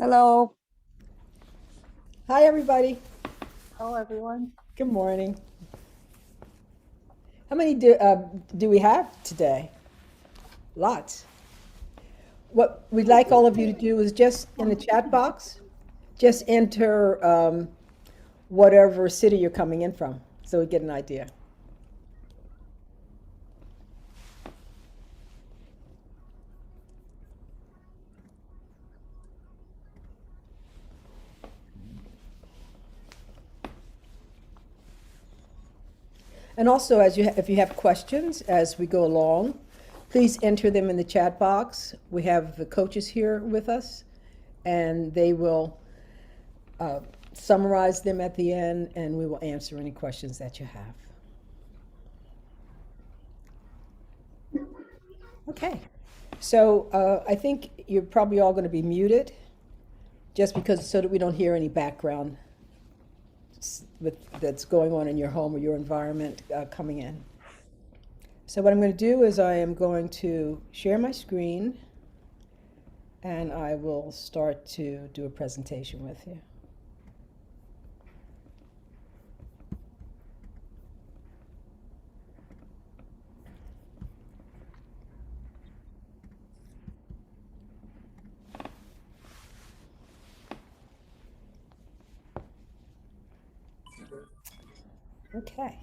Hello. Hi, everybody. Hello, everyone. Good morning. How many do we have today? Lots. What we'd like all of you to do is just in the chat box, just enter whatever city you're coming in from so we get an idea. And also, if you have questions as we go along, please enter them in the chat box. We have the coaches here with us, and they will summarize them at the end, and we will answer any questions that you have. Okay. So I think you're probably all going to be muted just because so that we don't hear any background that's going on in your home or your environment coming in. So what I'm going to do is I am going to share my screen and I will start to do a presentation with you. Okay.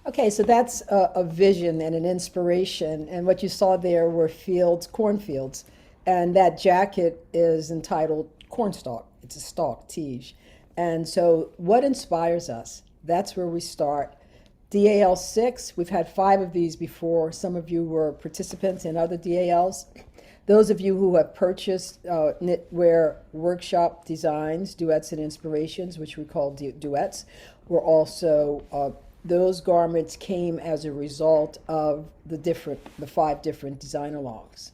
Okay, so that's a vision and an inspiration. And what you saw there were fields, cornfields. And that jacket is entitled Cornstalk. It's a stalk, tige. And so, what inspires us? That's where we start. DAL 6, we've had five of these before. Some of you were participants in other DALs. Those of you who have purchased knitwear workshop designs, duets and inspirations, which we call duets, were also those garments came as a result of the five different design alongs.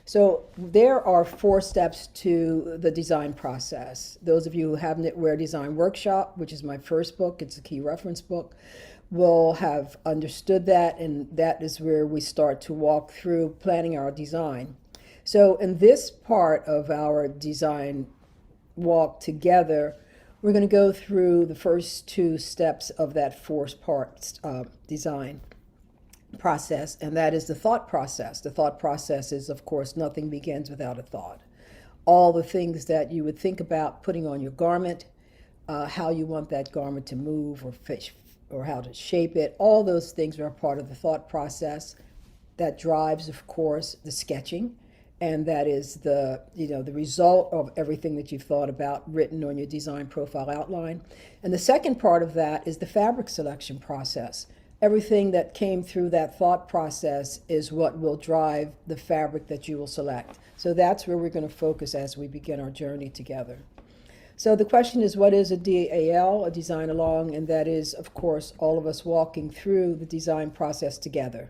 So there are four steps to the design process. Those of you who have Knitwear Design Workshop, which is my first book, it's a key reference book, will have understood that, and that is where we start to walk through planning our design. So in this part of our design walk together, we're going to go through the first two steps of that four-part design process, and that is the thought process. The thought process is, of course, nothing begins without a thought. All the things that you would think about putting on your garment, how you want that garment to move or fit, or how to shape it, all those things are a part of the thought process. That drives, of course, the sketching, and that is the result of everything that you've thought about written on your design profile outline. And the second part of that is the fabric selection process. Everything that came through that thought process is what will drive the fabric that you will select. So that's where we're going to focus as we begin our journey together. So the question is, what is a DAL, a design along? And that is, of course, all of us walking through the design process together.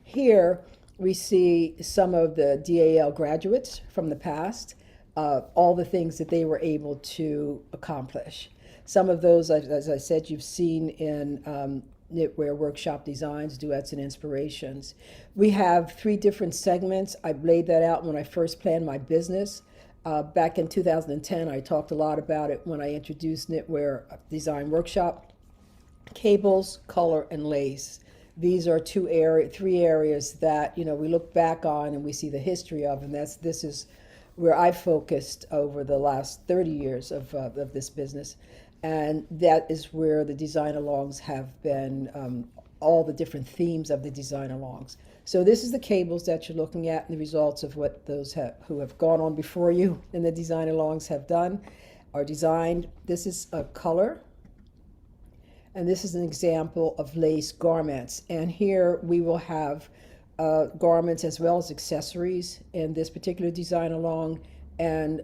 Here, we see some of the DAL graduates from the past, all the things that they were able to accomplish. Some of those, as I said, you've seen in knitwear workshop designs, duets, and inspirations. We have three different segments. I laid that out when I first planned my business. Back in 2010, I talked a lot about it when I introduced knitwear design workshop. Cables, color, and lace. These are three areas that we look back on and we see the history of, and this is where I focused over the last 30 years of this business, and that is where the design alongs have been. All the different themes of the design alongs. So this is the cables that you're looking at and the results of what those who have gone on before you in the design alongs have done, are designed. This is a color, and this is an example of lace garments. And here we will have garments as well as accessories in this particular design along. And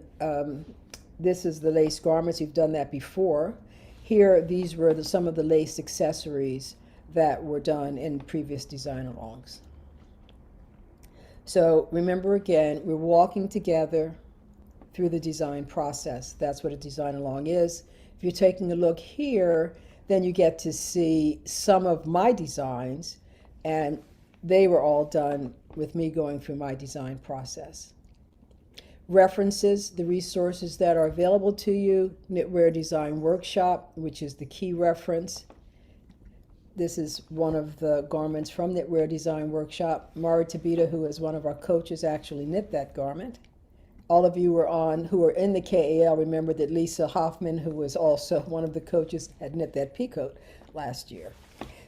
this is the lace garments. You've done that before. Here, these were some of the lace accessories that were done in previous design alongs. So remember again, we're walking together through the design process. That's what a design along is. If you're taking a look here, then you get to see some of my designs, and they were all done with me going through my design process. References, the resources that are available to you: Knitwear Design Workshop, which is the key reference. This is one of the garments from Knitwear Design Workshop. Mara Tabita, who is one of our coaches, actually knit that garment. All of you who are in the KAL remember that Lisa Hoffman, who was also one of the coaches, had knit that peacoat last year.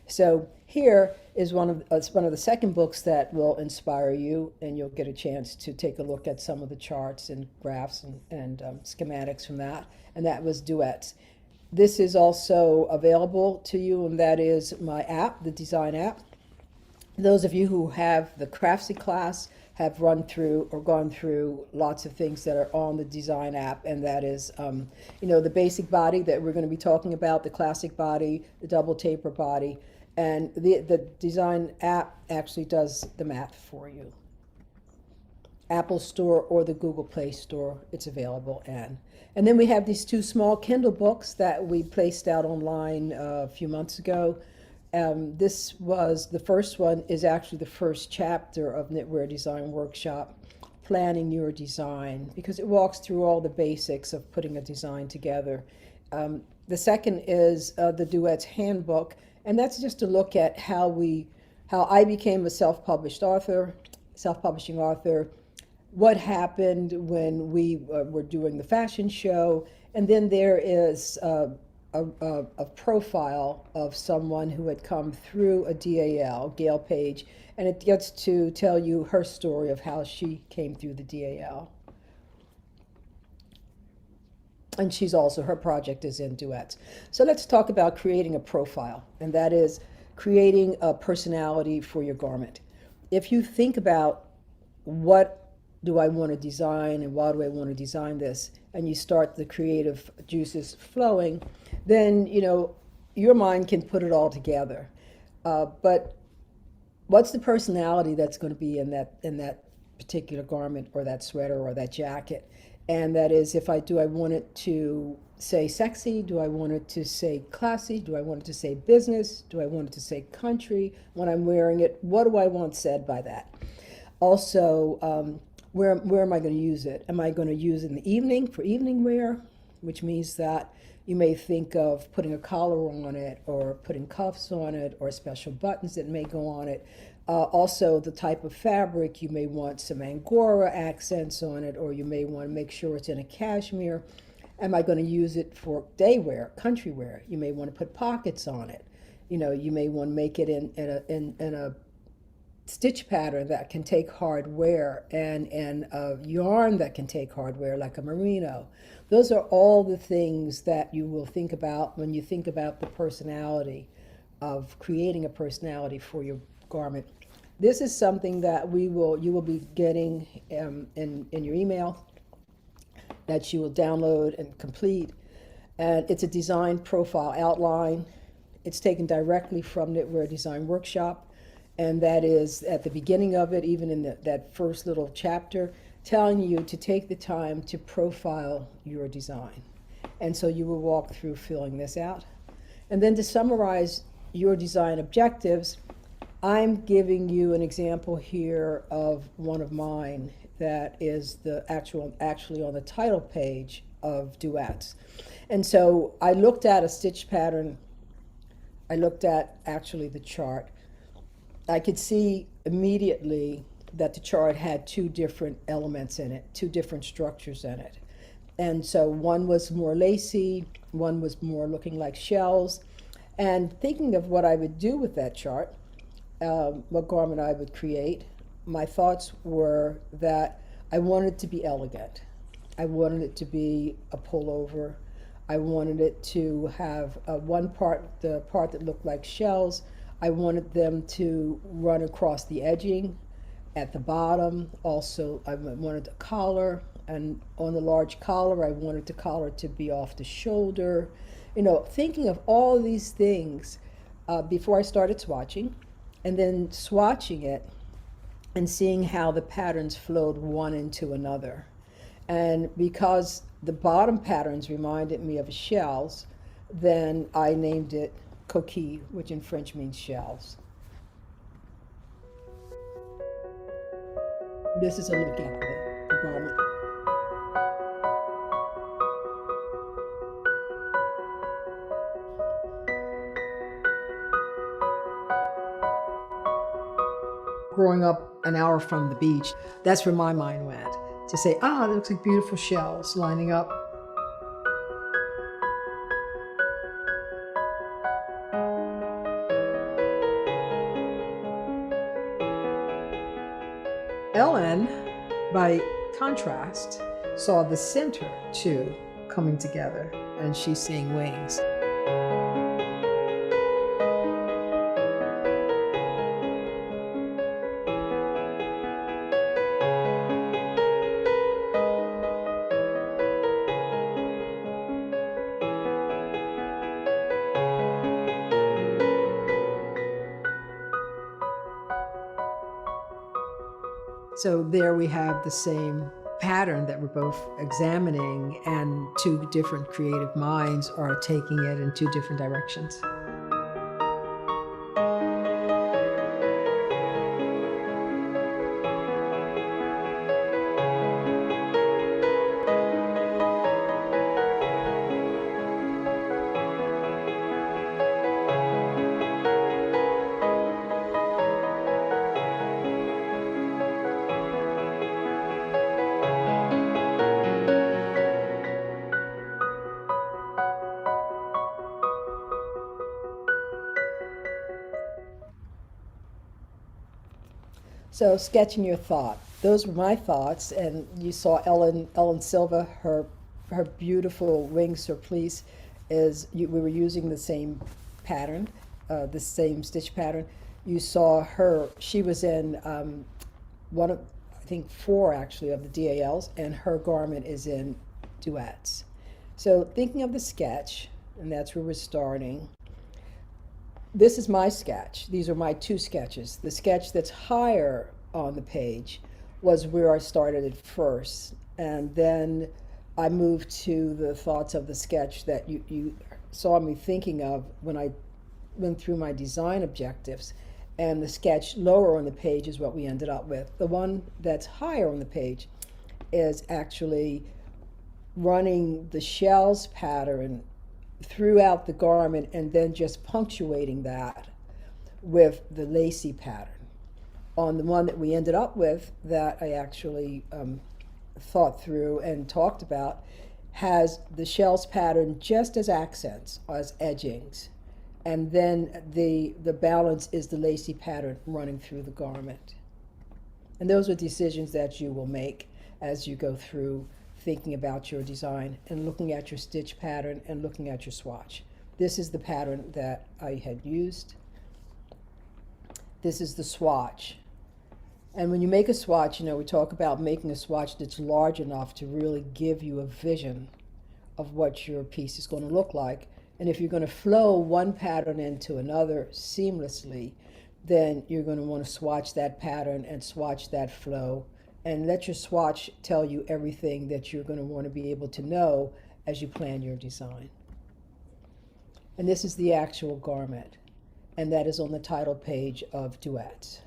So here is one of the second books that will inspire you, and you'll get a chance to take a look at some of the charts and graphs and schematics from that, and that was Duets. This is also available to you, and that is my app, the design app. Those of you who have the Craftsy class have gone through lots of things that are on the design app, and that is, the basic body that we're going to be talking about, the classic body, the double taper body, and the design app actually does the math for you. Apple Store or the Google Play Store, it's available in. And then we have these two small Kindle books that we placed out online a few months ago. The first one is actually the first chapter of Knitwear Design Workshop, Planning Your Design, because it walks through all the basics of putting a design together. The second is the Duets Handbook, and that's just to look at how I became a self-publishing author, what happened when we were doing the fashion show, and then there is a profile of someone who had come through a DAL, Gail Page, and it gets to tell you her story of how she came through the DAL. And her project is in Duets. So let's talk about creating a profile, and that is creating a personality for your garment. If you think about what do I want to design and why do I want to design this, and you start the creative juices flowing, then your mind can put it all together. But what's the personality that's going to be in that particular garment or that sweater or that jacket? And that is, I want it to say sexy? Do I want it to say classy? Do I want it to say business? Do I want it to say country when I'm wearing it? What do I want said by that? Also, where am I going to use it? Am I going to use it in the evening for evening wear, which means that you may think of putting a collar on it or putting cuffs on it or special buttons that may go on it. Also, the type of fabric, you may want some Angora accents on it, or you may want to make sure it's in a cashmere. Am I going to use it for day wear, country wear? You may want to put pockets on it. You may want to make it in a stitch pattern that can take hard wear, and a yarn that can take hard wear, like a merino. Those are all the things that you will think about when you think about the personality of creating a personality for your garment. This is something that you will be getting in your email that you will download and complete. And it's a design profile outline. It's taken directly from Knitwear Design Workshop. And that is at the beginning of it, even in that first little chapter, telling you to take the time to profile your design. And so you will walk through filling this out. And then to summarize your design objectives, I'm giving you an example here of one of mine that is actually on the title page of Duets. And so I looked at a stitch pattern. I looked at actually the chart. I could see immediately that the chart had two different elements in it, two different structures in it. And so one was more lacy, one was more looking like shells. And thinking of what I would do with that chart, what garment I would create, my thoughts were that I wanted it to be elegant. I wanted it to be a pullover. I wanted it to have one part, the part that looked like shells. I wanted them to run across the edging at the bottom. Also, I wanted a collar, and on the large collar, I wanted the collar to be off the shoulder. Thinking of all of these things before I started swatching, and then swatching it and seeing how the patterns flowed one into another. And because the bottom patterns reminded me of shells, then I named it coquille, which in French means shells. This is a look at the garment. Growing up an hour from the beach, that's where my mind went to say, that looks like beautiful shells lining up. Ellen, by contrast, saw the center two coming together, and she's seeing wings. So there we have the same pattern that we're both examining, and two different creative minds are taking it in two different directions. So sketching your thought. Those were my thoughts, and you saw Ellen Silva, her beautiful wing surplice we were using the same pattern, the same stitch pattern. You saw her, she was in one of, I think four actually, of the DALs, and her garment is in duets. So thinking of the sketch, and that's where we're starting. This is my sketch. These are my two sketches. The sketch that's higher on the page was where I started at first. And then I moved to the thoughts of the sketch that you saw me thinking of when I went through my design objectives. And the sketch lower on the page is what we ended up with. The one that's higher on the page is actually running the shells pattern throughout the garment and then just punctuating that with the lacy pattern. On the one that we ended up with, that I actually thought through and talked about, has the shells pattern just as accents, as edgings, and then the balance is the lacy pattern running through the garment. And those are decisions that you will make as you go through thinking about your design and looking at your stitch pattern and looking at your swatch. This is the pattern that I had used. This is the swatch. And when you make a swatch, we talk about making a swatch that's large enough to really give you a vision of what your piece is going to look like. And if you're going to flow one pattern into another seamlessly, then you're going to want to swatch that pattern and swatch that flow, and let your swatch tell you everything that you're going to want to be able to know as you plan your design. And this is the actual garment, and that is on the title page of Duets.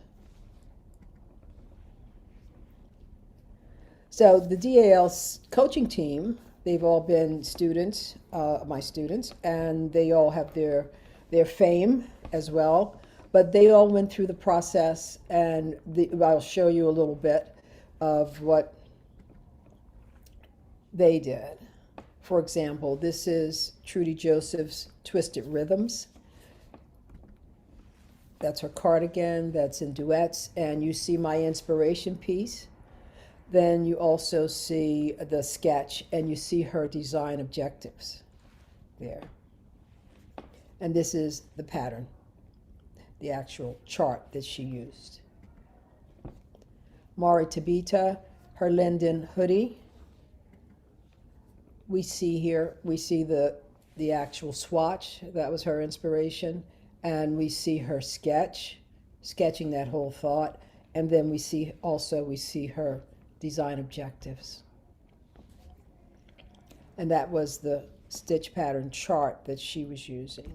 So the DAL coaching team, they've all been students, my students, and they all have their fame as well. But they all went through the process, and I'll show you a little bit of what they did. For example, this is Trudy Joseph's Twisted Rhythms. That's her cardigan, that's in duets, and you see my inspiration piece. Then you also see the sketch, and you see her design objectives there. And this is the pattern, the actual chart that she used. Mari Tabita, her Linden hoodie. We see here, we see the actual swatch, that was her inspiration, and we see her sketching that whole thought, and then we see her design objectives. And that was the stitch pattern chart that she was using.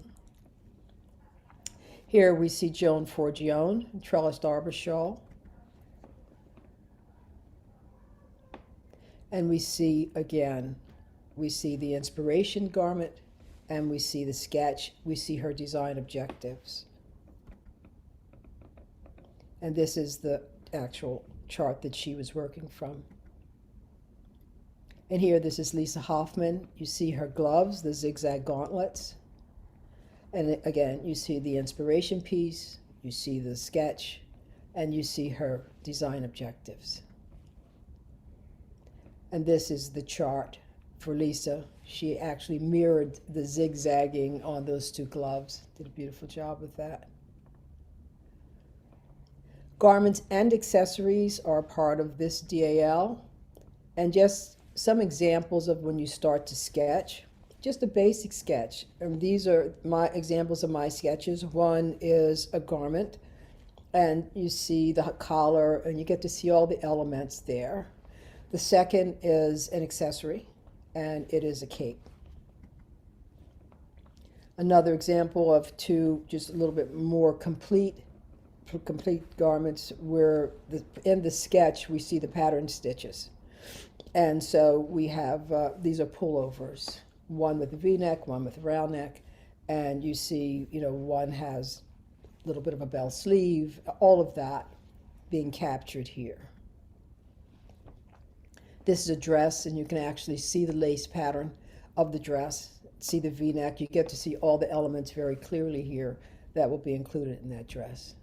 Here we see Joan Forgione, trellised arbor shawl. And we see, again, we see the inspiration garment, and we see the sketch, we see her design objectives. And this is the actual chart that she was working from. And here, this is Lisa Hoffman. You see her gloves, the zigzag gauntlets. And again, you see the inspiration piece, you see the sketch, and you see her design objectives. And this is the chart for Lisa. She actually mirrored the zigzagging on those two gloves. Did a beautiful job with that. Garments and accessories are a part of this DAL. And just some examples of when you start to sketch. Just a basic sketch. And these are my examples of my sketches. One is a garment, and you see the collar, and you get to see all the elements there. The second is an accessory, and it is a cape. Another example of two just a little bit more complete garments where in the sketch we see the pattern stitches. And so we have, these are pullovers, one with a V-neck, one with a round neck, and you see, one has a little bit of a bell sleeve, all of that being captured here. This is a dress, and you can actually see the lace pattern of the dress, see the V-neck. You get to see all the elements very clearly here that will be included in that dress.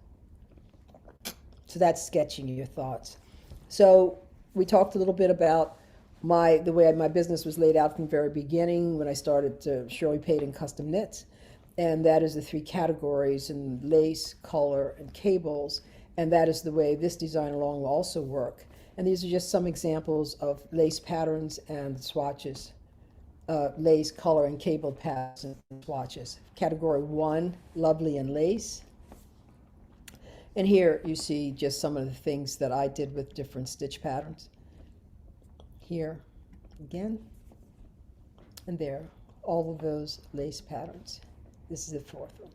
So that's sketching your thoughts. So we talked a little bit about the way my business was laid out from the very beginning when I started Shirley Payton Custom Knits. And that is the three categories in lace, color, and cables. And that is the way this design along will also work. And these are just some examples of lace patterns and swatches, lace, color, and cabled patterns and swatches. Category 1, lovely and lace. And here you see just some of the things that I did with different stitch patterns. Here, again, and there, all of those lace patterns. This is the fourth one.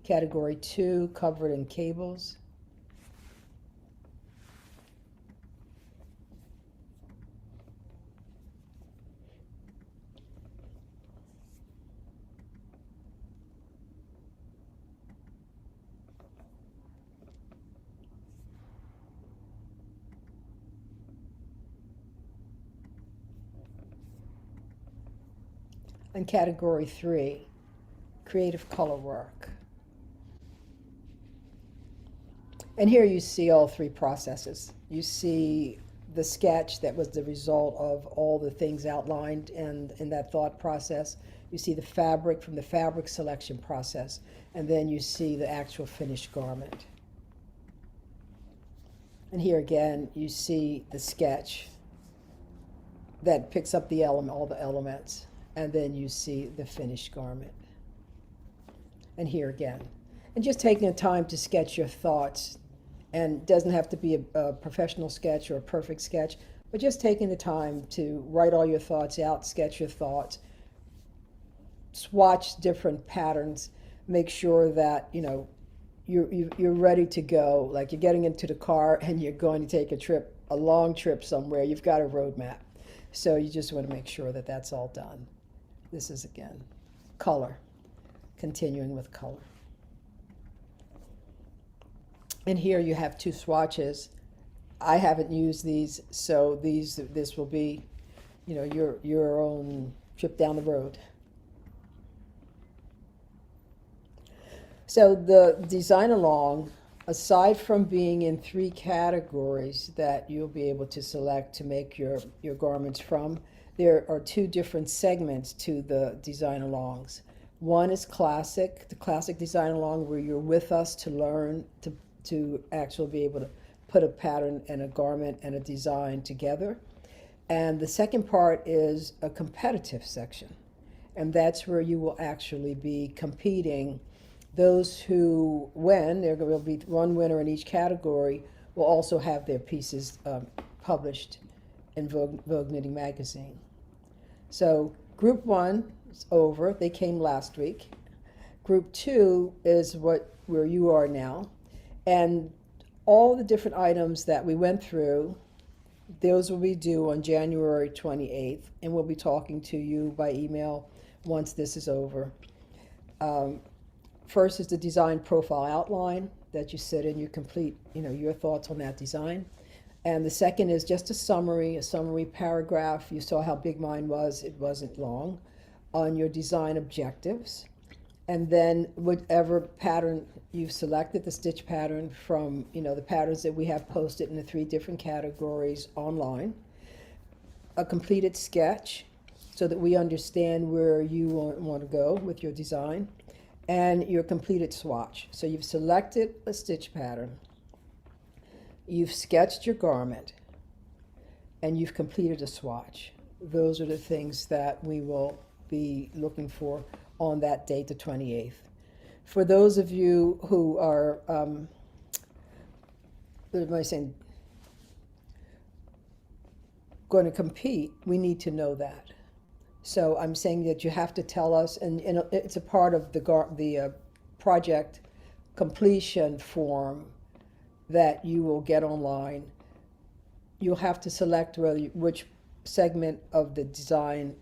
Category 2, covered in cables. And category 3, creative color work. And here you see all three processes. You see the sketch that was the result of all the things outlined in that thought process. You see the fabric from the fabric selection process, and then you see the actual finished garment. And here again, you see the sketch that picks up all the elements, and then you see the finished garment. And here again. And just taking the time to sketch your thoughts, and it doesn't have to be a professional sketch or a perfect sketch, but just taking the time to write all your thoughts out, sketch your thoughts, swatch different patterns, make sure that you're ready to go. Like you're getting into the car and you're going to take a long trip somewhere. You've got a roadmap, so you just want to make sure that that's all done. This is again color. continuing with color. And here you have two swatches. I haven't used these, so this will be, your own trip down the road. So the design along, aside from being in 3 categories that you'll be able to select to make your garments from, there are 2 different segments to the design alongs. One is classic, the classic design along, where you're with us to learn to actually be able to put a pattern and a garment and a design together. And the second part is a competitive section. And that's where you will actually be competing. Those who win, there will be one winner in each category, will also have their pieces published in Vogue Knitting Magazine. So Group 1 is over. They came last week. Group 2 is where you are now. And all the different items that we went through, those will be due on January 28th, and we'll be talking to you by email once this is over. First is the design profile outline that you sit in, you complete, your thoughts on that design. And the second is just a summary paragraph. You saw how big mine was. It wasn't long. On your design objectives. And then whatever pattern you've selected, the stitch pattern from, the patterns that we have posted in the 3 different categories online. A completed sketch so that we understand where you want to go with your design. And your completed swatch. So you've selected a stitch pattern, you've sketched your garment, and you've completed a swatch. Those are the things that we will be looking for on that date, the 28th. For those of you who are, what am I saying, going to compete, we need to know that. So I'm saying that you have to tell us, and it's a part of the project completion form that you will get online. You'll have to select which segment of the design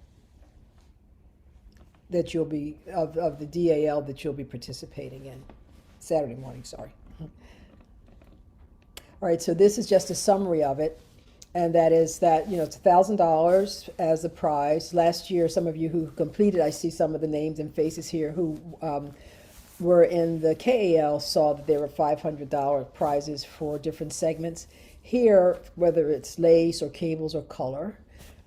that you'll be, of the DAL that you'll be participating in. Saturday morning, sorry. All right, so this is just a summary of it. And that is that, it's $1,000 as a prize. Last year, some of you who completed, I see some of the names and faces here who were in the KAL saw that there were $500 prizes for different segments. Here, whether it's lace or cables or color,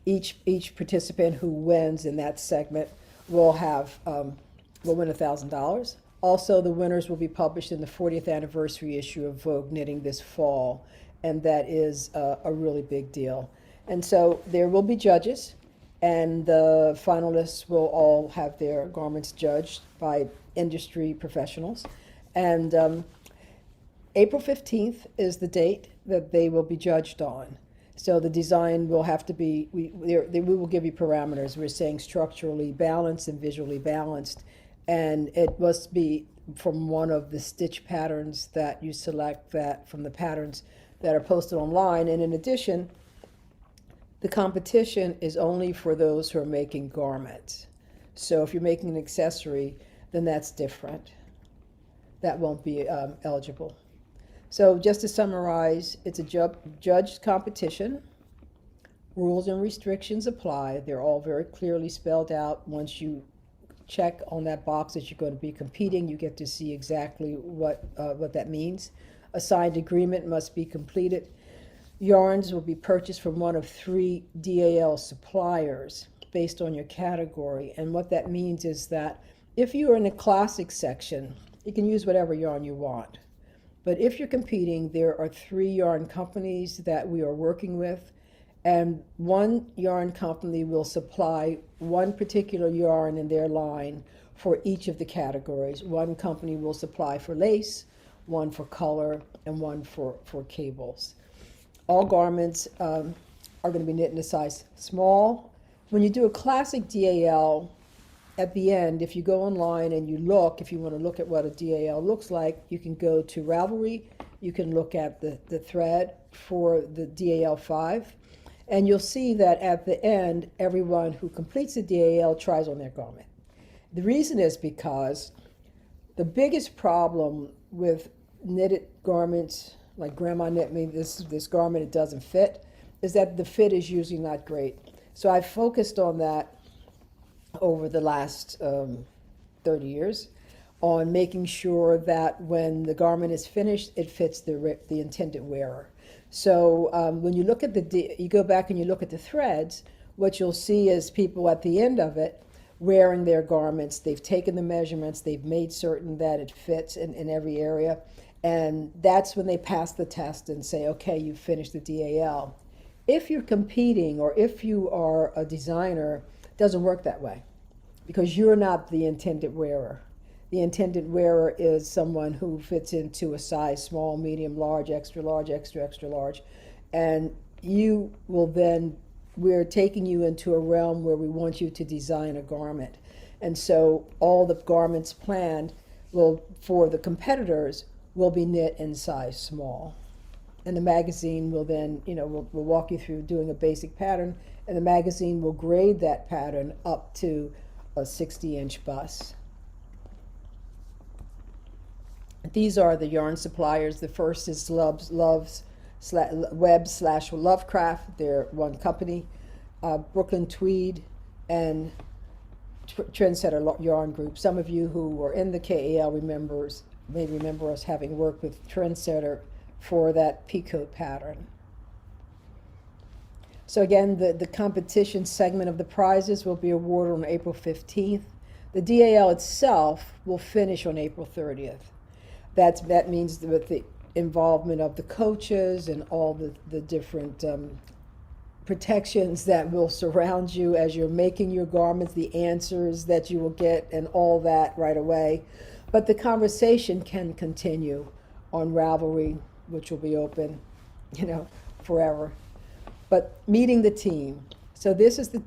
each participant who wins in that segment will win $1,000. Also, the winners will be published in the 40th anniversary issue of Vogue Knitting this fall. And that is a really big deal. And so there will be judges, and the finalists will all have their garments judged by industry professionals. And April 15th is the date that they will be judged on. So the design will have to be, we will give you parameters. We're saying structurally balanced and visually balanced. And it must be from one of the stitch patterns that you select, that from the patterns that are posted online. And in addition, the competition is only for those who are making garments. So if you're making an accessory, then that's different. That won't be eligible. So just to summarize, it's a judged competition. Rules and restrictions apply. They're all very clearly spelled out. Once you check on that box that you're going to be competing, you get to see exactly what that means. A signed agreement must be completed. Yarns will be purchased from one of 3 DAL suppliers based on your category. And what that means is that if you are in the classic section, you can use whatever yarn you want. But if you're competing, there are 3 yarn companies that we are working with, and one yarn company will supply one particular yarn in their line for each of the categories. One company will supply for lace, one for color, and one for cables. All garments are going to be knit in a size small. When you do a classic DAL, at the end, if you go online and you look, if you want to look at what a DAL looks like, you can go to Ravelry, you can look at the thread for the DAL 5, and you'll see that at the end, everyone who completes the DAL tries on their garment. The reason is because the biggest problem with knitted garments, like grandma knit me this garment, it doesn't fit, is that the fit is usually not great. So I focused on that over the last 30 years on making sure that when the garment is finished, it fits the intended wearer. So when you look at you go back and you look at the threads, what you'll see is people at the end of it wearing their garments. They've taken the measurements, they've made certain that it fits in every area, and that's when they pass the test and say, okay, you finished the DAL. If you're competing or if you are a designer, it doesn't work that way because you're not the intended wearer. The intended wearer is someone who fits into a size small, medium, large, extra large, extra, extra large. And you will then, we're taking you into a realm where we want you to design a garment. And so all the garments planned for the competitors will be knit in size small. And the magazine will then, will walk you through doing a basic pattern, and the magazine will grade that pattern up to a 60-inch bust. These are the yarn suppliers. The first is Web/Lovecraft. They're one company. Brooklyn Tweed and Trendsetter Yarn Group. Some of you who were in the KAL may remember us having worked with Trendsetter for that peacoat pattern. So again, the competition segment of the prizes will be awarded on April 15th. The DAL itself will finish on April 30th. That means with the involvement of the coaches and all the different protections that will surround you as you're making your garments, the answers that you will get and all that right away. But the conversation can continue on Ravelry, which will be open, forever. But meeting the team. So this is the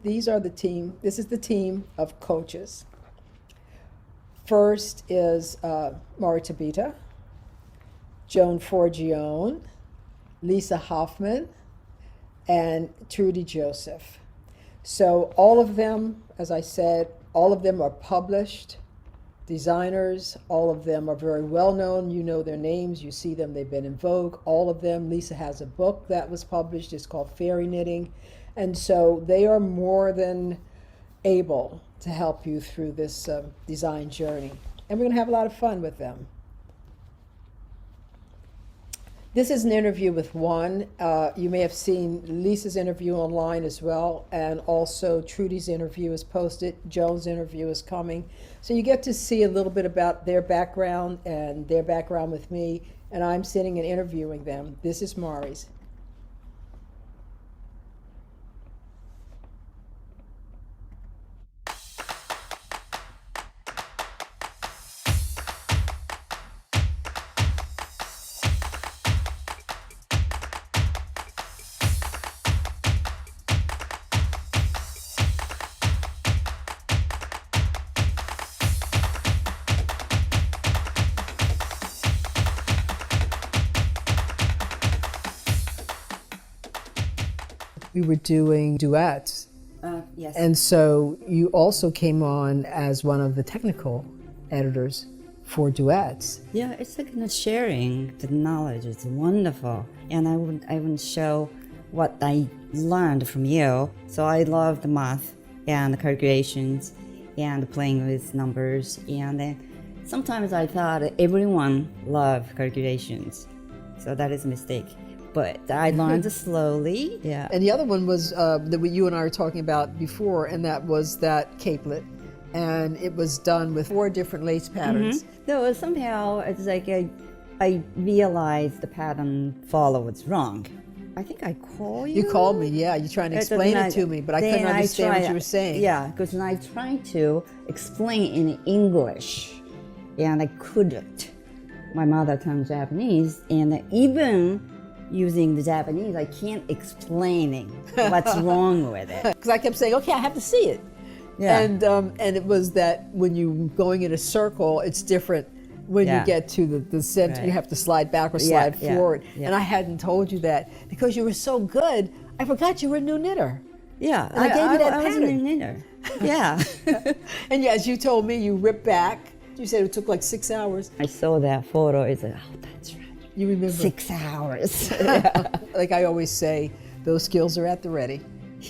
team of coaches. First is Mari Tabita, Joan Forgione, Lisa Hoffman, and Trudy Joseph. So all of them, as I said, all of them are published designers. All of them are very well known. You know their names, you see them, they've been in vogue, all of them. Lisa has a book that was published, it's called Fairy Knitting. And so they are more than able to help you through this design journey. And we're gonna have a lot of fun with them. This is an interview with one. You may have seen Lisa's interview online as well, and also Trudy's interview is posted, Joan's interview is coming. So you get to see a little bit about their background and their background with me, and I'm sitting and interviewing them. This is Mari's. We were doing duets. Yes. And so you also came on as one of the technical editors for duets. Yeah, it's like sharing the knowledge. It's wonderful, and I would show what I learned from you. So I love the math and the calculations and playing with numbers. And sometimes I thought everyone loved calculations, so that is a mistake. But I learned slowly. Yeah. And the other one was that you and I were talking about before, and that was that capelet. And it was done with 4 different lace patterns. Mm-hmm. So somehow it's like I realized the pattern follow was wrong. I think I called you. You called me, yeah. You're trying to explain it to me, but I couldn't understand what you were saying. Yeah, because I tried to explain in English, and I couldn't. My mother tongue Japanese, and even using the Japanese, I can't explain what's wrong with it. Because I kept saying, okay, I have to see it. Yeah. And it was that when you're going in a circle, it's different. When you get to the center, Right. you have to slide back or slide forward. And I hadn't told you that because you were so good, I forgot you were a new knitter. Yeah, And I gave you that I was a pattern. knitter. Yeah. And yeah, as you told me, you ripped back. You said it took like 6 hours. I saw that photo. It's like, oh, that's right. You remember? 6 hours. Like I always say, those skills are at the ready.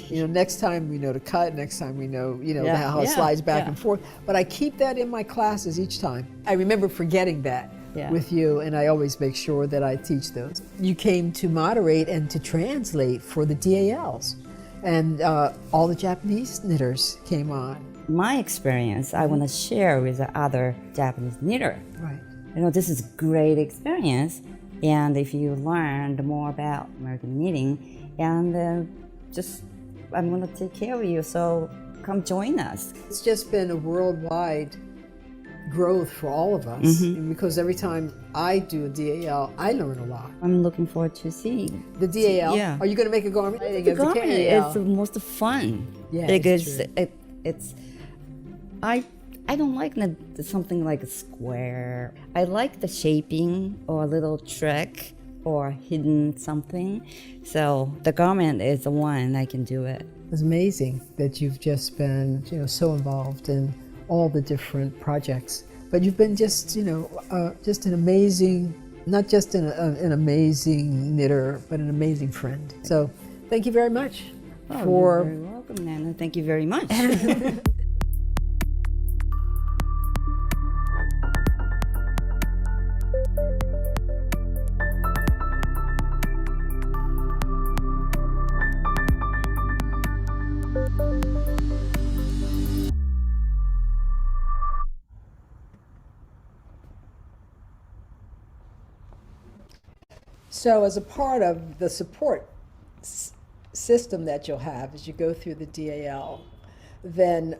You know, next time we know to cut, next time we know, Yeah, how it yeah, slides back yeah. and forth. But I keep that in my classes each time. I remember forgetting that Yeah. with you, and I always make sure that I teach those. You came to moderate and to translate for the DALs, and all the Japanese knitters came on. My experience, I want to share with the other Japanese knitter. Right. You know, this is great experience, and if you learned more about American knitting, and just I'm going to take care of you. So come join us. It's just been a worldwide growth for all of us, and because every time I do a DAL, I learn a lot. I'm looking forward to seeing The DAL. Yeah. Are you going to make a garment? I think the of the garment. DAL. It's the most fun. Yeah, because it's it's I don't like something like a square. I like the shaping or a little trick or hidden something. So the garment is the one I can do it. It's amazing that you've just been, so involved in all the different projects. But you've been just, just an amazing, not just an amazing knitter, but an amazing friend. So thank you very much You're very welcome, Nana. Thank you very much. So as a part of the support system that you'll have as you go through the DAL, then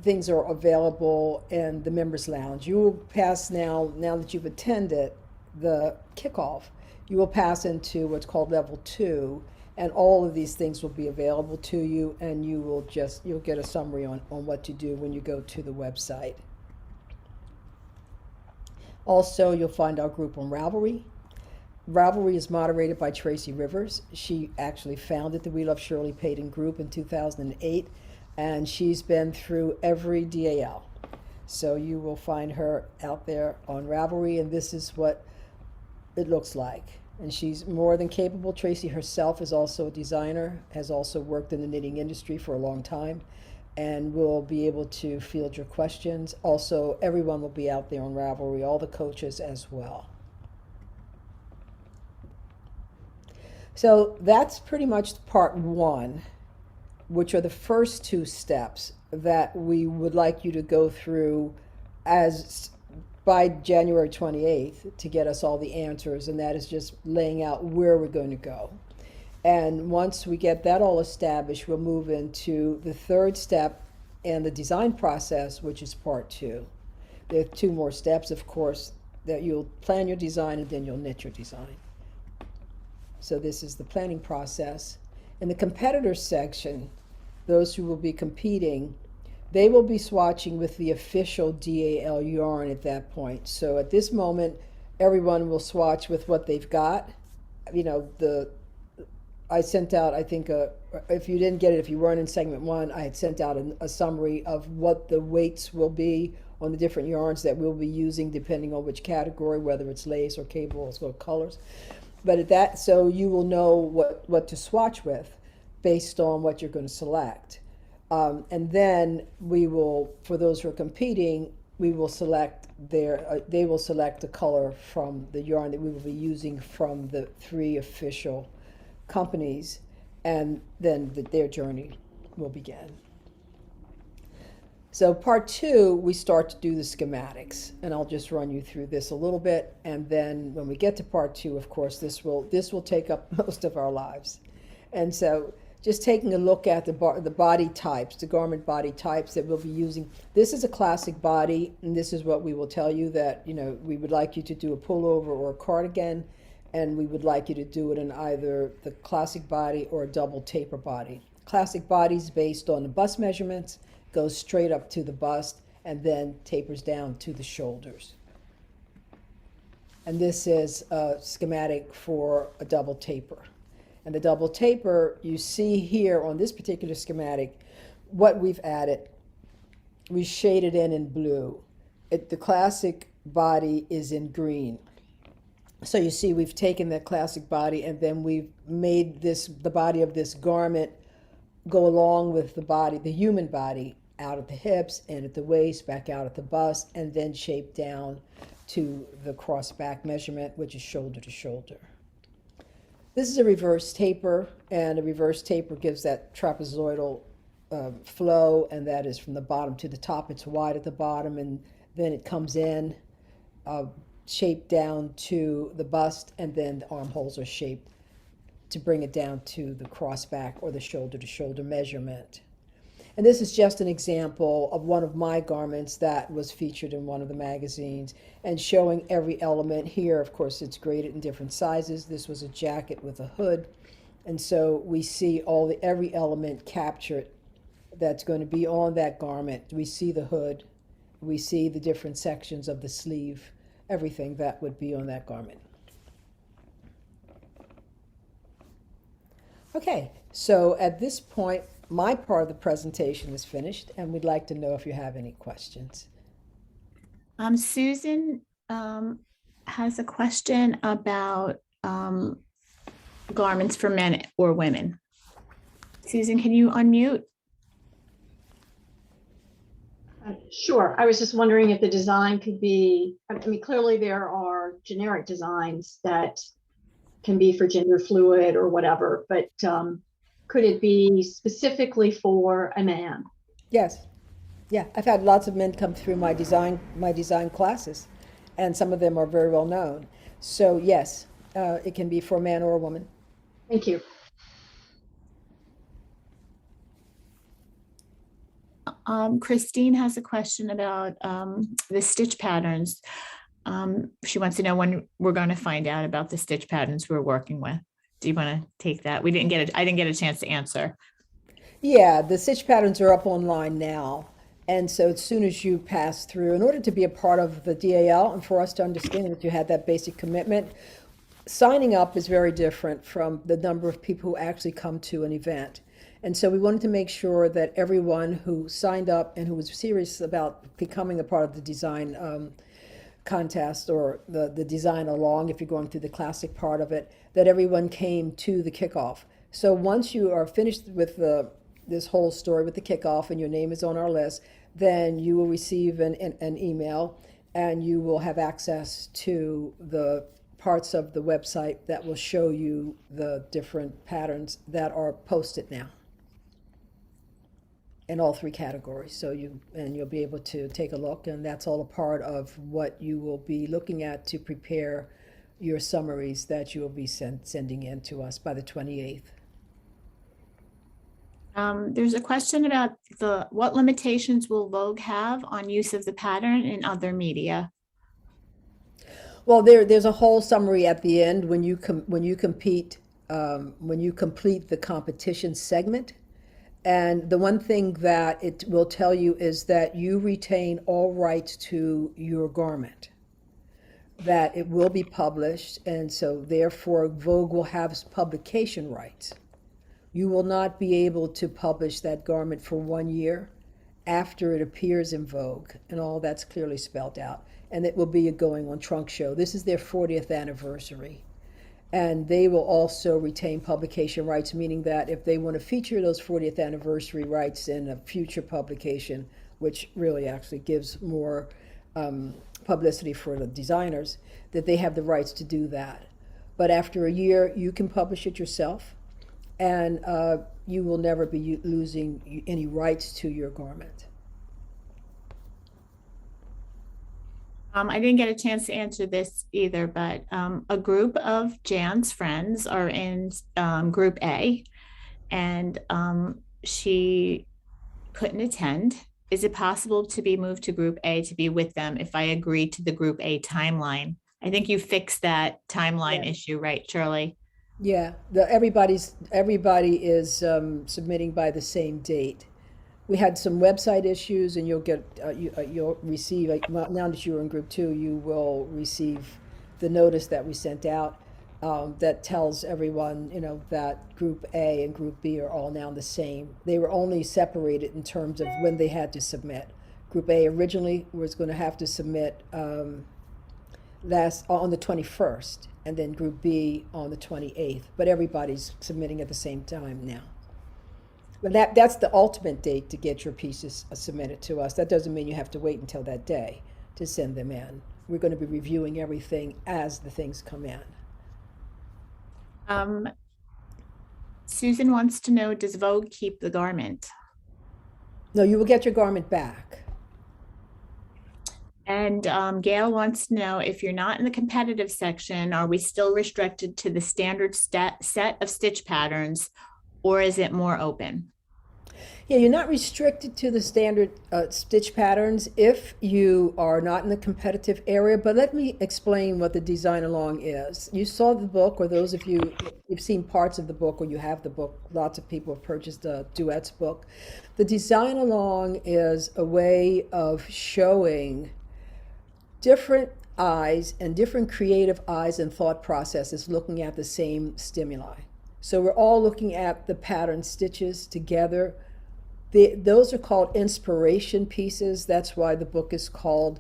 things are available in the members lounge. You will pass now that you've attended the kickoff, you will pass into what's called level 2, and all of these things will be available to you, and you'll get a summary on what to do when you go to the website. Also, you'll find our group on Ravelry. Ravelry is moderated by Tracy Rivers. She actually founded the We Love Shirley Payton group in 2008, and she's been through every DAL. So you will find her out there on Ravelry, and this is what it looks like. And she's more than capable. Tracy herself is also a designer, has also worked in the knitting industry for a long time, and will be able to field your questions. Also, everyone will be out there on Ravelry, all the coaches as well. So that's pretty much part 1, which are the first 2 steps that we would like you to go through as by January 28th to get us all the answers, and that is just laying out where we're going to go. And once we get that all established, we'll move into the 3rd step and the design process, which is part 2. There are 2 more steps, of course, that you'll plan your design and then you'll knit your design. So this is the planning process. In the competitors section, those who will be competing, they will be swatching with the official DAL yarn at that point. So at this moment, everyone will swatch with what they've got. I sent out, I think, if you didn't get it, if you weren't in segment 1, I had sent out a summary of what the weights will be on the different yarns that we'll be using depending on which category, whether it's lace or cable or colors. But so you will know what to swatch with based on what you're going to select. And then we will, for those who are competing, we will select they will select a color from the yarn that we will be using from the 3 official companies, and then their journey will begin. So part 2, we start to do the schematics, and I'll just run you through this a little bit, and then when we get to part 2, of course, this will take up most of our lives. And so just taking a look at the body types, the garment body types that we'll be using. This is a classic body, and this is what we will tell you that, we would like you to do a pullover or a cardigan, and we would like you to do it in either the classic body or a double taper body. Classic body's based on the bust measurements, goes straight up to the bust, and then tapers down to the shoulders. And this is a schematic for a double taper. And the double taper, you see here on this particular schematic, what we've added. We shaded in blue. The classic body is in green. So you see we've taken that classic body and then we've made the body of this garment go along with the body, the human body, out at the hips and at the waist, back out at the bust, and then shaped down to the cross back measurement, which is shoulder to shoulder. This is a reverse taper, and a reverse taper gives that trapezoidal flow, and that is from the bottom to the top. It's wide at the bottom, and then it comes in, shaped down to the bust, and then the armholes are shaped to bring it down to the cross back or the shoulder to shoulder measurement. And this is just an example of one of my garments that was featured in one of the magazines and showing every element here. Of course, it's graded in different sizes. This was a jacket with a hood. And so we see every element captured that's going to be on that garment. We see the hood. We see the different sections of the sleeve, everything that would be on that garment. Okay, so at this point, my part of the presentation is finished, and we'd like to know if you have any questions. Susan has a question about garments for men or women. Susan, can you unmute? Sure. I was just wondering if the design could be, I mean, clearly there are generic designs that can be for gender fluid or whatever, but could it be specifically for a man? Yes. Yeah, I've had lots of men come through my design classes, and some of them are very well known. So yes, it can be for a man or a woman. Thank you. Christine has a question about the stitch patterns. She wants to know when we're going to find out about the stitch patterns we're working with. Do you want to take that? I didn't get a chance to answer. Yeah, the stitch patterns are up online now. And so as soon as you pass through, in order to be a part of the DAL and for us to understand that you had that basic commitment, signing up is very different from the number of people who actually come to an event. And so we wanted to make sure that everyone who signed up and who was serious about becoming a part of the design contest or the design along, if you're going through the classic part of it, that everyone came to the kickoff. So once you are finished with this whole story with the kickoff and your name is on our list, then you will receive an email and you will have access to the parts of the website that will show you the different patterns that are posted now in all three categories. So you'll be able to take a look, and that's all a part of what you will be looking at to prepare your summaries that you will be sending in to us by the 28th. There's a question about what limitations will Vogue have on use of the pattern in other media? Well, there's a whole summary at the end when you complete the competition segment. And the one thing that it will tell you is that you retain all rights to your garment, that it will be published, and so therefore Vogue will have publication rights. You will not be able to publish that garment for 1 year after it appears in Vogue, and all that's clearly spelled out. And it will be going on Trunk Show. This is their 40th anniversary. And they will also retain publication rights, meaning that if they want to feature those 40th anniversary rights in a future publication, which really actually gives more publicity for the designers, that they have the rights to do that. But after a year, you can publish it yourself, and you will never be losing any rights to your garment. I didn't get a chance to answer this either, but a group of Jan's friends are in Group A, and she couldn't attend. Is it possible to be moved to Group A to be with them if I agree to the Group A timeline? I think you fixed that timeline issue, right, Shirley? Yeah, everybody is submitting by the same date. We had some website issues, and you'll receive now that you're in Group 2, you will receive the notice that we sent out. that tells everyone, that Group A and Group B are all now the same. They were only separated in terms of when they had to submit. Group A originally was going to have to submit last on the 21st, and then Group B on the 28th. But everybody's submitting at the same time now. But that's the ultimate date to get your pieces submitted to us. That doesn't mean you have to wait until that day to send them in. We're going to be reviewing everything as the things come in. Susan wants to know, does Vogue keep the garment? No, you will get your garment back. And Gail wants to know, if you're not in the competitive section, are we still restricted to the standard set of stitch patterns, or is it more open? Yeah, you're not restricted to the standard stitch patterns if you are not in the competitive area, but let me explain what the design along is. You saw the book, or those of you, you've seen parts of the book, or you have the book. Lots of people have purchased the Duets book. The design along is a way of showing different eyes and different creative eyes and thought processes looking at the same stimuli. So we're all looking at the pattern stitches together. Those are called inspiration pieces. That's why the book is called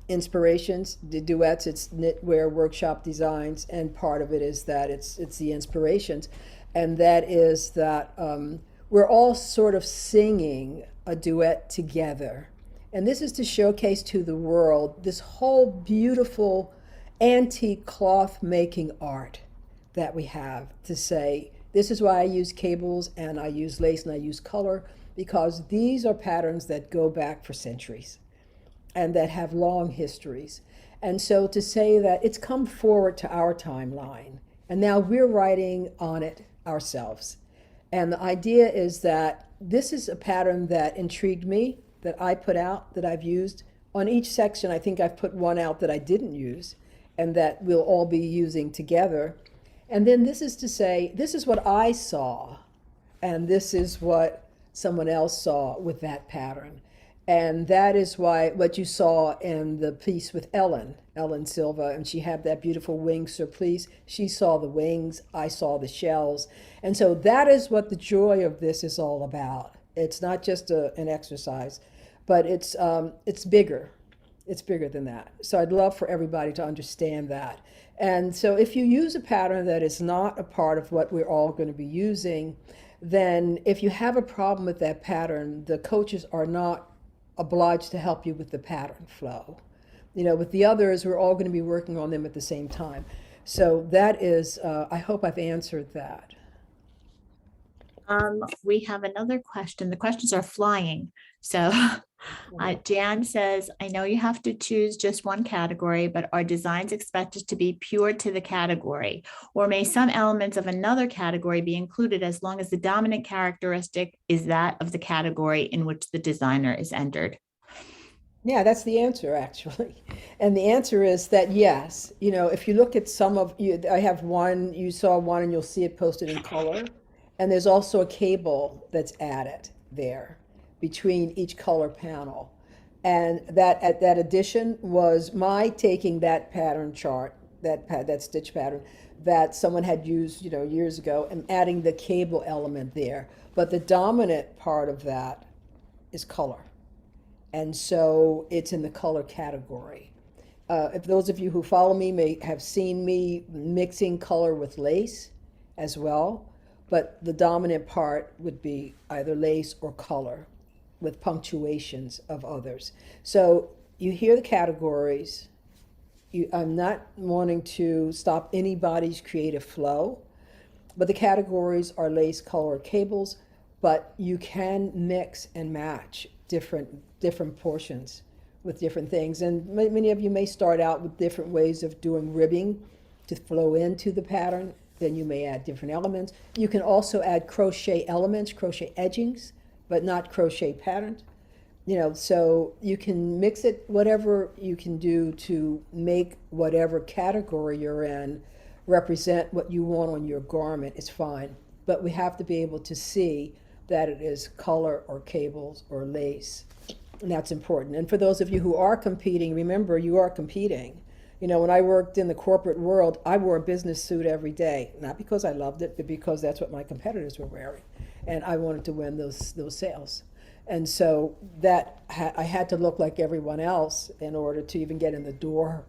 Inspirations. The Duets, it's knitwear workshop designs, and part of it is that it's the inspirations, and that is that we're all sort of singing a duet together. And this is to showcase to the world this whole beautiful antique cloth making art that we have, to say, this is why I use cables and I use lace and I use color, because these are patterns that go back for centuries and that have long histories. And so to say that it's come forward to our timeline and now we're writing on it ourselves. And the idea is that this is a pattern that intrigued me, that I put out, that I've used. On each section, I think I've put one out that I didn't use and that we'll all be using together. And then this is to say, this is what I saw, and this is what someone else saw with that pattern. And that is why what you saw in the piece with Ellen Silva, and she had that beautiful wing surplice. She saw the wings, I saw the shells. And so that is what the joy of this is all about. It's not just an exercise, but it's bigger. It's bigger than that. So I'd love for everybody to understand that. And so if you use a pattern that is not a part of what we're all going to be using, then if you have a problem with that pattern, the coaches are not obliged to help you with the pattern flow. With the others, we're all going to be working on them at the same time. So that is, I hope I've answered that. We have another question. The questions are flying. So Jan says, I know you have to choose just one category, but are designs expected to be pure to the category? Or may some elements of another category be included as long as the dominant characteristic is that of the category in which the designer is entered? Yeah, that's the answer, actually. And the answer is that yes, if you look at some of you, I have one, you saw one and you'll see it posted in color. And there's also a cable that's added there between each color panel. And that addition was my taking that pattern chart, that stitch pattern that someone had used, years ago, and adding the cable element there. But the dominant part of that is color. And so it's in the color category. If those of you who follow me may have seen me mixing color with lace as well, but the dominant part would be either lace or color with punctuations of others. So you hear the categories. I'm not wanting to stop anybody's creative flow, but the categories are lace, color, cables, but you can mix and match different portions with different things. And many of you may start out with different ways of doing ribbing to flow into the pattern. Then you may add different elements. You can also add crochet elements, crochet edgings, but not crochet patterns. So you can mix it, whatever you can do to make whatever category you're in represent what you want on your garment is fine. But we have to be able to see that it is color or cables or lace. And that's important. And for those of you who are competing, remember you are competing. You know, when I worked in the corporate world, I wore a business suit every day, not because I loved it, but because that's what my competitors were wearing, and I wanted to win those sales. And so I had to look like everyone else in order to even get in the door.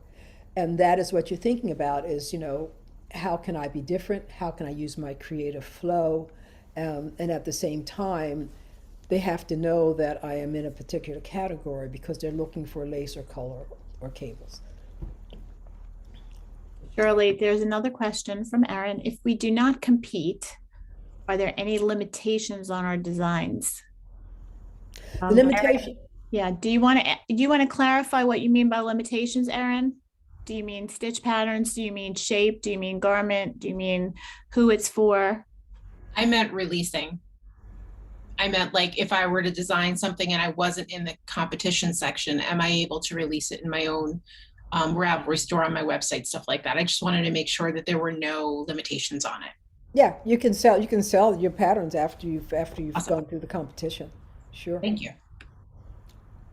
And that is what you're thinking about is, you know, how can I be different? How can I use my creative flow? And at the same time, they have to know that I am in a particular category because they're looking for lace or color or cables. Shirley, there's another question from Erin. If we do not compete, are there any limitations on our designs? The Erin, limitation, yeah, do you want to clarify what you mean by limitations, Erin? Do you mean stitch patterns? Do you mean shape? Do you mean garment? Do you mean who it's for? I meant releasing. I meant like if I were to design something and I wasn't in the competition section, am I able to release it in my own Ravelry store on my website, stuff like that? I just wanted to make sure that there were no limitations on it. yeah, you can sell your patterns after you've Awesome. gone through the competition. Sure. Thank you.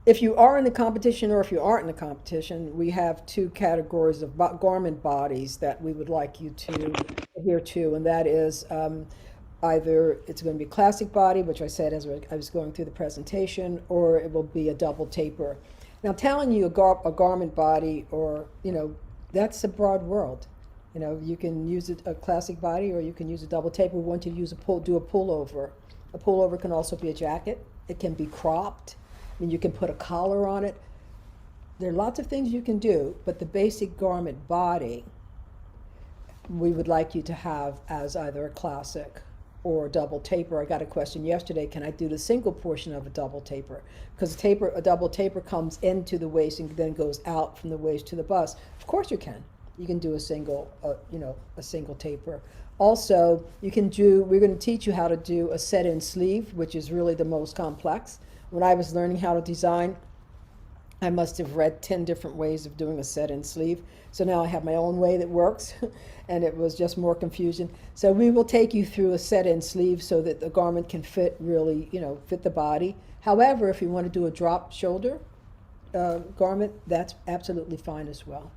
If you are in the competition or if you aren't in the competition, we have two categories of garment bodies that we would like you to adhere to, and that is either it's going to be a classic body, which I said as I was going through the presentation, or it will be a double taper. Now, telling you a garment body, or you know, that's a broad world. You know, you can use a classic body, or you can use a double taper. We want you to do a pullover. A pullover can also be a jacket. It can be cropped. I mean, you can put a collar on it. There are lots of things you can do, but the basic garment body, we would like you to have as either a classic or a double taper. I got a question yesterday, can I do the single portion of a double taper? Because a double taper comes into the waist and then goes out from the waist to the bust. Of course you can. You can do a single, a single taper. Also, we're going to teach you how to do a set-in sleeve, which is really the most complex. When I was learning how to design, I must have read 10 different ways of doing a set-in sleeve. So now I have my own way that works, and it was just more confusion. So we will take you through a set-in sleeve so that the garment can fit really, fit the body. However, if you want to do a drop shoulder garment, that's absolutely fine as well.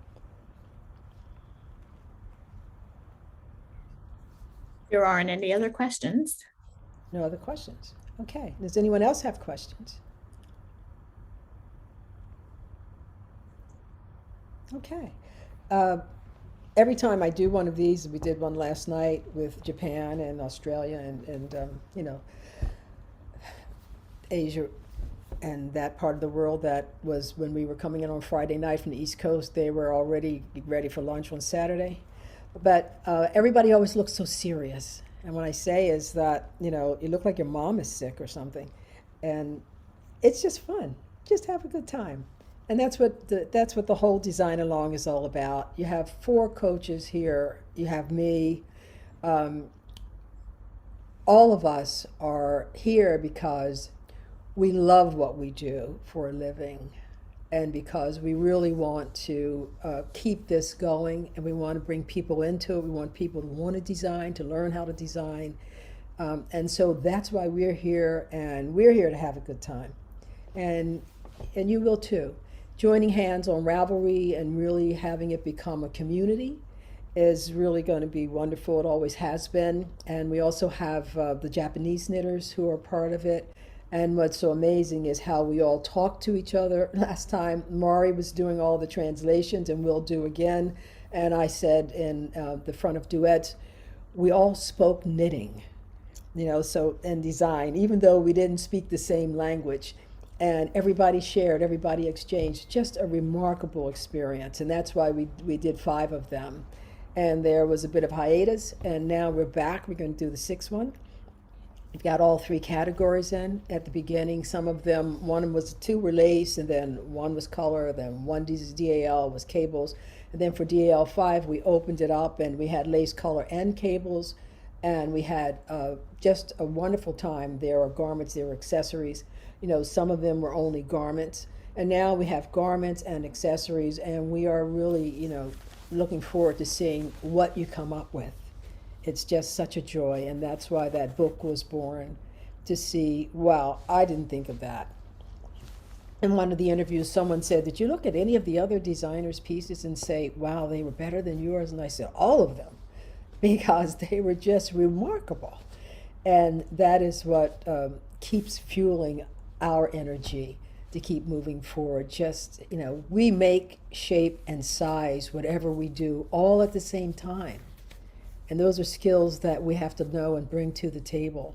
There aren't any other questions. No other questions? Okay. Does anyone else have questions? Okay. Every time I do one of these, we did one last night with Japan and Australia and Asia and that part of the world. That was when we were coming in on Friday night from the East Coast. They were already ready for lunch on Saturday. But everybody always looks so serious. And what I say is that, you look like your mom is sick or something. And it's just fun. Just have a good time. And that's what the whole design along is all about. You have 4 coaches here. You have me. All of us are here because we love what we do for a living, and because we really want to keep this going, and we want to bring people into it. We want people to want to design, to learn how to design. And so that's why we're here, and we're here to have a good time. And you will too. Joining hands on Ravelry and really having it become a community is really going to be wonderful. It always has been. And we also have the Japanese knitters who are part of it. And what's so amazing is how we all talk to each other. Last time, Mari was doing all the translations, and we'll do again. And I said in the front of duets, we all spoke knitting, so and design, even though we didn't speak the same language. And everybody shared, everybody exchanged. Just a remarkable experience. And that's why we did 5 of them. And there was a bit of hiatus, and now we're back. We're going to do the 6th one. We've got all 3 categories in at the beginning. Some of them, 2 were lace, and then 1 was color, then 1 DAL was cables. And then for DAL 5, we opened it up, and we had lace, color, and cables. And we had just a wonderful time. There were garments, there were accessories. Some of them were only garments. And now we have garments and accessories, and we are really, looking forward to seeing what you come up with. It's just such a joy, and that's why that book was born, to see, wow, I didn't think of that. in one of the interviews, someone said, "Did you look at any of the other designers' pieces and say, wow, they were better than yours?" And I said, "All of them," because they were just remarkable. And that is what keeps fueling our energy to keep moving forward. Just, we make, shape, and size whatever we do all at the same time. And those are skills that we have to know and bring to the table.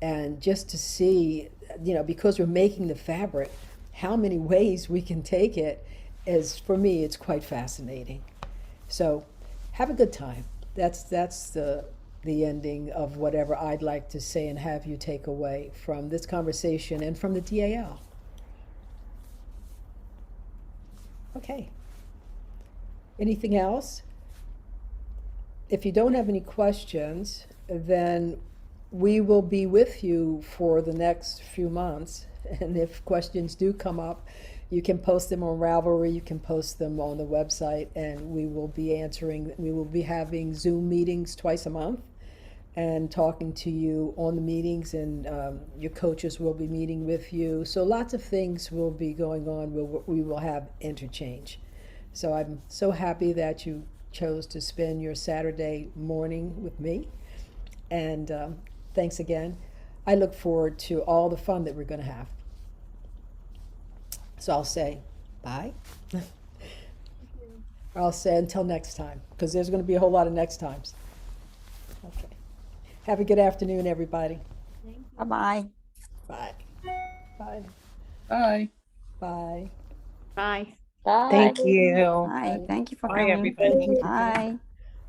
And just to see, because we're making the fabric, how many ways we can take it is, for me, it's quite fascinating. So have a good time. That's the ending of whatever I'd like to say and have you take away from this conversation and from the DAL. Okay. Anything else? If you don't have any questions, then we will be with you for the next few months. And if questions do come up, you can post them on Ravelry, you can post them on the website, and we will be answering. We will be having Zoom meetings twice a month and talking to you on the meetings, and your coaches will be meeting with you. So lots of things will be going on. We will have interchange. So I'm so happy that you chose to spend your Saturday morning with me. And thanks again. I look forward to all the fun that we're going to have. So I'll say bye. Or I'll say until next time, because there's going to be a whole lot of next times. Okay. Have a good afternoon, everybody. Bye-bye. Bye. Bye. Bye. Bye. Bye. Bye. Thank you. Hi, thank you for Bye, coming. everybody. Bye.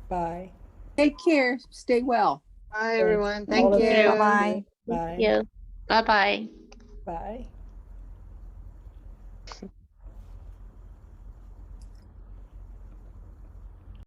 Bye. Take care. Stay well. Bye, everyone. All Thank of you. you. Bye-bye. Bye. Bye bye. Bye.